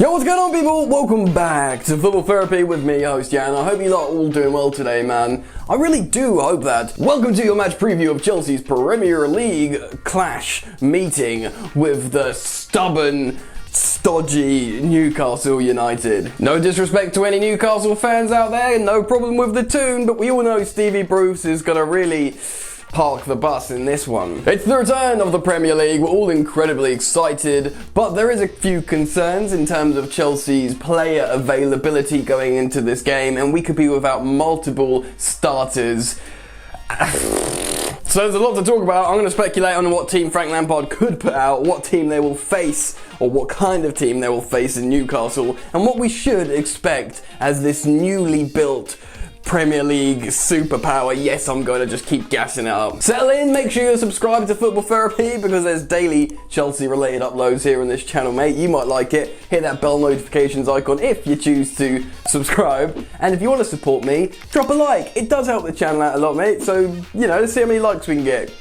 Yo, what's going on, people? Welcome back to Football Therapy with me, host Jan. I hope you lot are all doing well today, man. I really do hope that. Welcome to your match preview of Chelsea's Premier League clash meeting with the stubborn, stodgy Newcastle United. No disrespect to any Newcastle fans out there, no problem with the tune, but we all know Stevie Bruce is gonna really park the bus in this one. It's the return of the Premier League. We're all incredibly excited, but there is a few concerns in terms of Chelsea's player availability going into this game, and we could be without multiple starters. So there's a lot to talk about. I'm going to speculate on what team Frank Lampard could put out, what team they will face, or what kind of team they will face in Newcastle, and what we should expect as this newly built Premier League superpower. Yes, I'm going to just keep gassing it up. Settle in, make sure you're subscribed to Football Therapy because there's daily Chelsea related uploads here on this channel, mate. You might like it. Hit that bell notifications icon if you choose to subscribe. And if you want to support me, drop a like. It does help the channel out a lot, mate. So, you know, let's see how many likes we can get.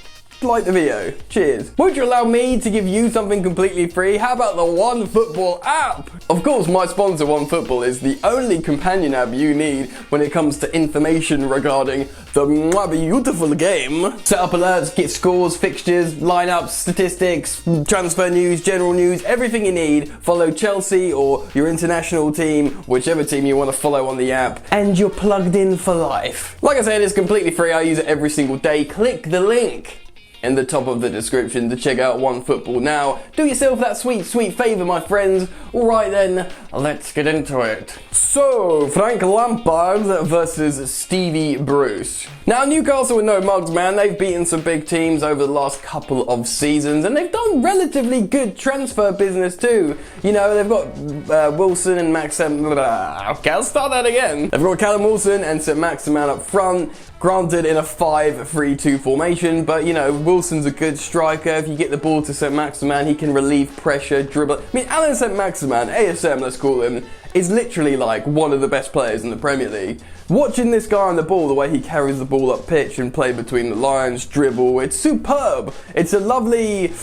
Like the video. Cheers. Would you allow me to give you something completely free? How about the OneFootball app? Of course, my sponsor OneFootball is the only companion app you need when it comes to information regarding the beautiful game. Set up alerts, get scores, fixtures, lineups, statistics, transfer news, general news, everything you need. Follow Chelsea or your international team, whichever team you want to follow on the app, and you're plugged in for life. Like I said, it's completely free. I use it every single day. Click the link in the top of the description to check out OneFootball now. Do yourself that sweet favour, my friends. Alright then, let's get into it. So, Frank Lampard versus Stevie Bruce. Now, Newcastle are no mugs, man. They've beaten some big teams over the last couple of seasons, and they've done relatively good transfer business too. You know, they've got Wilson and Maxim. Okay, I'll start that again. They've got Callum Wilson and St. Maximan up front. Granted, in a 5-3-2 formation, but you know, Wilson's a good striker. If you get the ball to St. Maximan, he can relieve pressure, dribble. I mean, Alan St. Maximan, ASM, let's call him, is literally like one of the best players in the Premier League. Watching this guy on the ball, the way he carries the ball up pitch and play between the lines, dribble, it's superb. It's a lovely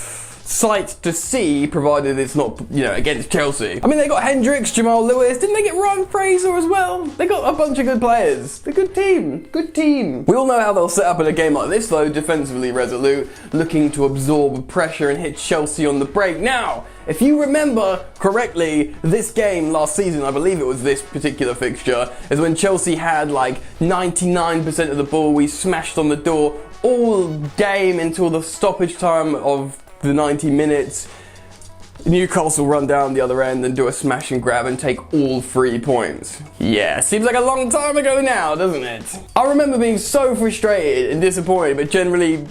sight to see, provided it's not, you know, against Chelsea. I mean, they got Hendricks, Jamal Lewis. Didn't they get Ryan Fraser as well? They got a bunch of good players. They're a good team. Good team. We all know how they'll set up in a game like this, though. Defensively resolute, looking to absorb pressure and hit Chelsea on the break. Now, if you remember correctly, this game last season, I believe it was this particular fixture, is when Chelsea had like 99% of the ball. We smashed on the door all game until the stoppage time of the 90 minutes. Newcastle run down the other end and do a smash and grab and take all 3 points. Yeah, seems like a long time ago now, doesn't it? I remember being so frustrated and disappointed, but generally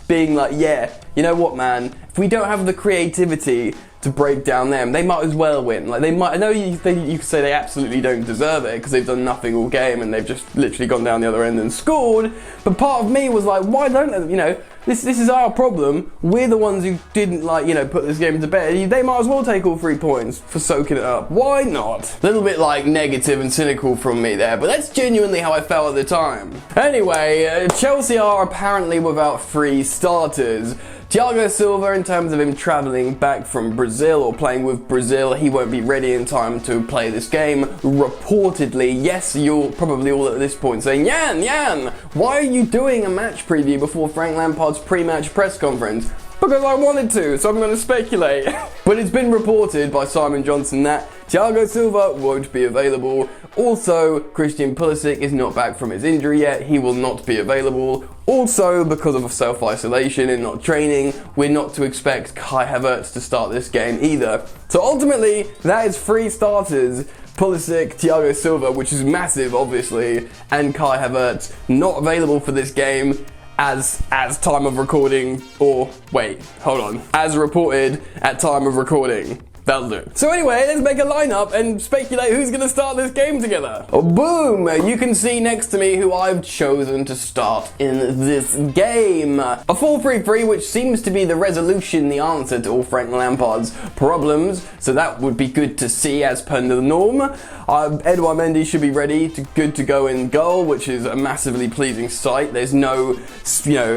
being like, yeah, you know what, man? If we don't have the creativity to break down them, they might as well win. Like, they might. I know you could say they absolutely don't deserve it because they've done nothing all game and they've just literally gone down the other end and scored. But part of me was like, why don't they? You know, this is our problem. We're the ones who didn't, like, you know, put this game to bed. They might as well take all 3 points for soaking it up. Why not? A little bit like negative and cynical from me there, but that's genuinely how I felt at the time. Anyway, Chelsea are apparently without 3 starters. Thiago Silva, in terms of him travelling back from Brazil or playing with Brazil, he won't be ready in time to play this game. Reportedly, yes, you're probably all at this point saying, Jan, why are you doing a match preview before Frank Lampard's pre-match press conference? Because I wanted to, so I'm going to speculate. But it's been reported by Simon Johnson that Thiago Silva won't be available. Also, Christian Pulisic is not back from his injury yet. He will not be available. Also, because of self-isolation and not training, we're not to expect Kai Havertz to start this game either. So ultimately, that is 3 starters. Pulisic, Thiago Silva, which is massive, obviously, and Kai Havertz not available for this game. As time of recording, or wait, hold on, as reported at time of recording. That'll do. So anyway, let's make a lineup and speculate who's going to start this game together. Oh, boom! You can see next to me who I've chosen to start in this game. A 4-3-3, which seems to be the resolution, the answer to all Frank Lampard's problems. So that would be good to see as per the norm. Edouard Mendy should be ready, good to go in goal, which is a massively pleasing sight. There's no,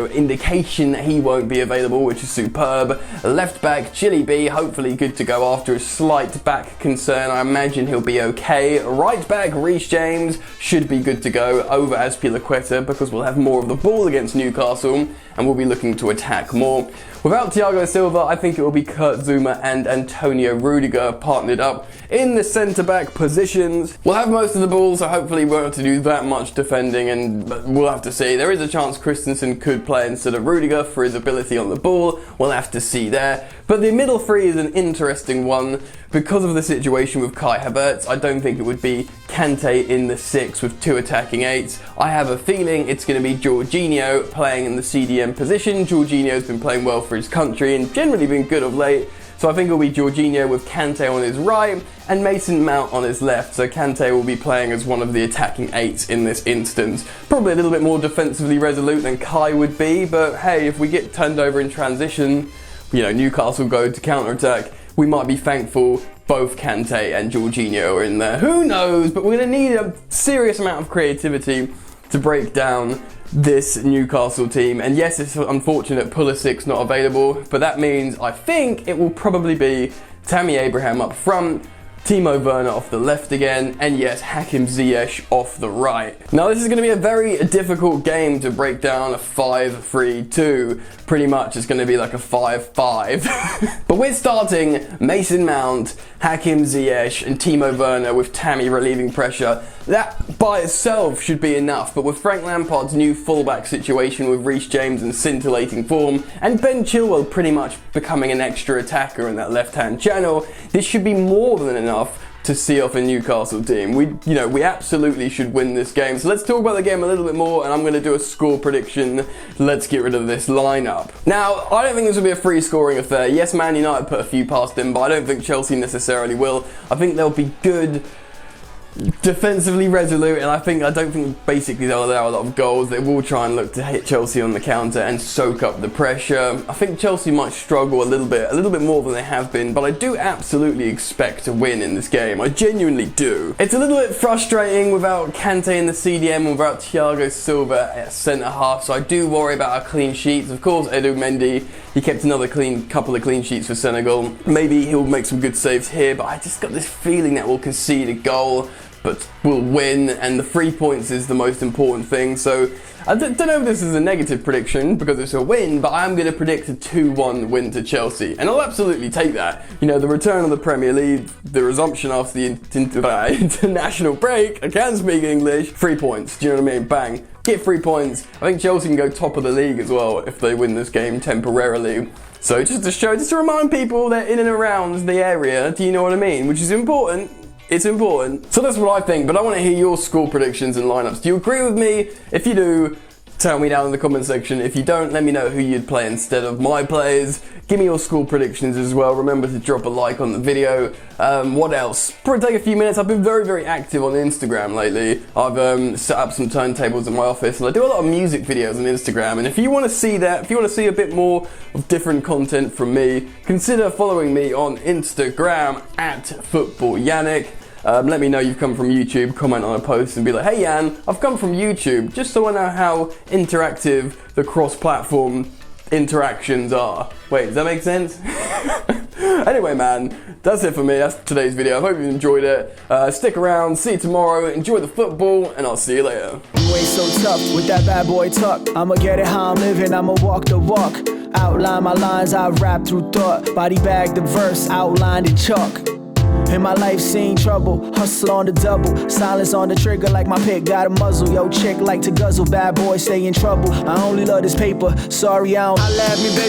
indication that he won't be available, which is superb. Left back, Chili B, hopefully good to go after a slight back concern. I imagine he'll be okay. Right back, Reece James should be good to go over Azpilicueta because we'll have more of the ball against Newcastle and we'll be looking to attack more. Without Thiago Silva, I think it will be Kurt Zouma and Antonio Rudiger partnered up in the centre-back positions. We'll have most of the ball, so hopefully we won't have to do that much defending, and we'll have to see. There is a chance Christensen could play instead of Rudiger for his ability on the ball. We'll have to see there. But the middle three is an interesting one. Because of the situation with Kai Havertz, I don't think it would be Kante in the 6 with 2 attacking 8s. I have a feeling it's going to be Jorginho playing in the CDM position. Jorginho's been playing well for his country and generally been good of late. So I think it'll be Jorginho with Kante on his right and Mason Mount on his left. So Kante will be playing as one of the attacking 8s in this instance. Probably a little bit more defensively resolute than Kai would be, but hey, if we get turned over in transition, you know, Newcastle go to counter-attack, we might be thankful both Kante and Jorginho are in there. Who knows? But we're going to need a serious amount of creativity to break down this Newcastle team. And yes, it's unfortunate Pulisic's not available, but that means I think it will probably be Tammy Abraham up front, Timo Werner off the left again, and yes, Hakim Ziyech off the right. Now this is going to be a very difficult game to break down a 5-3-2. Pretty much it's going to be like a 5-5. But we're starting Mason Mount, Hakim Ziyech and Timo Werner with Tammy relieving pressure. That by itself should be enough, but with Frank Lampard's new fullback situation with Reece James in scintillating form and Ben Chilwell pretty much becoming an extra attacker in that left-hand channel, this should be more than enough to see off a Newcastle team. We absolutely should win this game. So let's talk about the game a little bit more, and I'm going to do a score prediction. Let's get rid of this lineup. Now, I don't think this will be a free scoring affair. Yes, Man United put a few past them, but I don't think Chelsea necessarily will. I think they'll be good, defensively resolute, and I don't think basically they'll allow a lot of goals. They will try and look to hit Chelsea on the counter and soak up the pressure. I think Chelsea might struggle a little bit more than they have been, but I do absolutely expect to win in this game. I genuinely do. It's a little bit frustrating without Kante in the CDM, without Thiago Silva at centre half, so I do worry about our clean sheets. Of course, Edu Mendy, he kept another couple of clean sheets for Senegal. Maybe he'll make some good saves here, but I just got this feeling that we'll concede a goal, but we'll win, and the 3 points is the most important thing. So I don't know if this is a negative prediction because it's a win, but I'm going to predict a 2-1 win to Chelsea, and I'll absolutely take that. You know, the return of the Premier League, the resumption after the international break, I can't speak English, 3 points, do you know what I mean? Bang. Get 3 points. I think Chelsea can go top of the league as well if they win this game temporarily. So just to remind people they're in and around the area, do you know what I mean? Which is important. It's important. So that's what I think, but I want to hear your score predictions and lineups. Do you agree with me? If you do, tell me down in the comment section. If you don't, let me know who you'd play instead of my players. Give me your score predictions as well. Remember to drop a like on the video. What else? Probably take a few minutes. I've been very, very active on Instagram lately. I've set up some turntables in my office, and I do a lot of music videos on Instagram. And if you want to see that, if you want to see a bit more of different content from me, consider following me on Instagram at FootballYannick. Let me know you've come from YouTube, comment on a post and be like, hey Jan, I've come from YouTube, just so I know how interactive the cross-platform interactions are. Wait, does that make sense? Anyway, man, that's it for me. That's today's video. I hope you enjoyed it. Stick around, see you tomorrow, enjoy the football, and I'll see you later. You ain't so tough with that bad boy talk. I'ma get it how I'm living, I'ma walk the walk. Outline my lines, I rap through thought. Body bag the verse, outlined in chalk. In my life seen trouble, hustle on the double, silence on the trigger like my pick got a muzzle. Yo, chick like to guzzle, bad boy stay in trouble. I only love this paper, sorry I don't. I laugh me, baby.